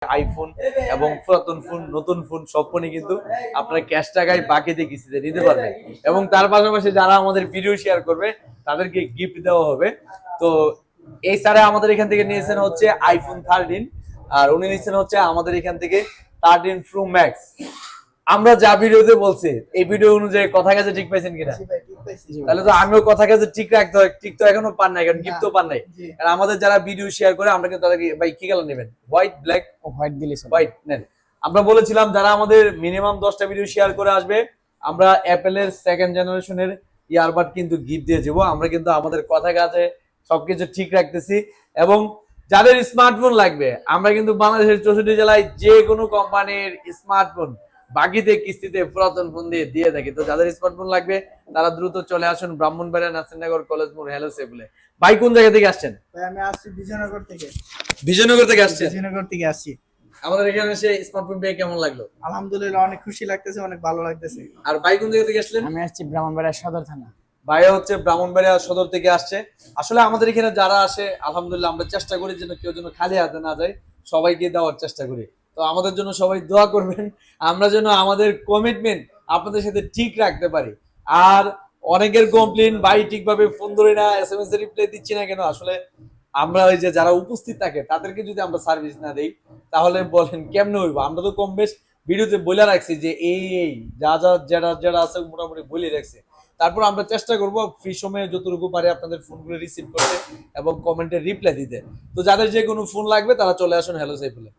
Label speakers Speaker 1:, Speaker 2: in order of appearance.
Speaker 1: IPhone এবং পুরাতন phone, নতুন ফোন সব ফোনই কিন্তু আপনারা ক্যাশ টাকায় বাকিতে কিস্তিতে নিতে পারবেন। এবং তার পাশাপাশি যারা আমাদের ভিডিও শেয়ার করবে তাদেরকে গিফট দেওয়া হবে। তো এই স্যারে আমাদের এখান থেকে নিয়েছেন হচ্ছে আইফোন 13, আর উনি নিয়েছেন হচ্ছে আমাদের এখান থেকে 13 প্রো ম্যাক্স। আমরা যা ভিডিওতে বলছি এই ভিডিও অনুযায়ী কথা কাজে ঠিক পাইছেন কিনা? তাহলে তো আমিও কথা কাজে ঠিক রাখতে হয়। ঠিক তো এখনো পান নাই, কারণ গিফট তো পান নাই। কারণ আমাদের যারা ভিডিও শেয়ার করে আমরা কিন্তু তাদেরকে, ভাই কি কালার নেবেন? White, black?
Speaker 2: হোয়াইট দিলে
Speaker 1: হোয়াইট নেন। আমরা বলেছিলাম যারা আমাদের মিনিমাম 10টা ভিডিও শেয়ার করে আসবে আমরা অ্যাপেলের 2nd জেনারেশনের ইয়ারবাড কিন্তু গিফট দিয়ে দেবো। আমরা কিন্তু আমাদের কথা কাজে সবকিছু ঠিক রাখতেছি। এবং যাদের স্মার্টফোন লাগবে আমরা কিন্তু বাংলাদেশের 64 জেলায় যে কোনো কোম্পানির স্মার্টফোন বাকিতে কিস্তিতে পুরাতন ফোন দিয়ে থাকি। তো যাদের স্মার্টফোন লাগবে তারা দ্রুত চলে আসুন ব্রাহ্মণবাড়িয়া, নাসিরনগর, কলেজ মোড়, হ্যালো সেবলে। ভাই কোন জায়গা থেকে আসছেন?
Speaker 3: ভাই আমি আসছি বিজয়নগর থেকে।
Speaker 1: বিজয়নগর থেকে আসছেন?
Speaker 3: বিজয়নগর থেকে আসছি।
Speaker 1: আমাদের এখানে এসে স্মার্টফোন পেয়ে কেমন লাগলো?
Speaker 3: আলহামদুলিল্লাহ অনেক খুশি লাগতেছে, অনেক ভালো লাগতেছে।
Speaker 1: আর ভাই কোন জায়গা থেকে আসলেন?
Speaker 2: আমি আসছি ব্রাহ্মণবাড়িয়া সদর থানা।
Speaker 1: ভাই হচ্ছে ব্রাহ্মণবাড়িয়া সদর থেকে আসছে। আসলে আমাদের এখানে যারা আসে আলহামদুলিল্লাহ আমরা চেষ্টা করি যেন কেউ যেন খালি হাতে না যায়, সবাইকে দেওয়ার চেষ্টা করি। তো আমাদের জন্য সবাই দোয়া করবেন, আমরা যেন আমাদের কমিটমেন্ট আপনাদের সাথে ঠিক রাখতে পারি। আর অনেকের কমপ্লেন, ভাই ঠিকভাবে ফোন ধরে না, SMS এর রিপ্লাই দিচ্ছি না কেন? আসলে আমরা ওই যে যারা উপস্থিত থাকে তাদেরকে যদি আমরা সার্ভিস না দেই তাহলে বলেন কেমনে হইব? আমরা তো কম বেশ ভিডিওতে বলে রাখছি যে এই যা যা যারা যারা আছে মোটামুটি বলে রাখছি। তারপর আমরা চেষ্টা করব ফ্রি সময়ে যতটুকু পারি আপনাদের ফোনগুলো রিসিভ করতে এবং কমেন্টে রিপ্লাই দিতে। তো যাদের যে কোনো ফোন লাগবে তারা চলে আসুন হ্যালো সাইফুলে।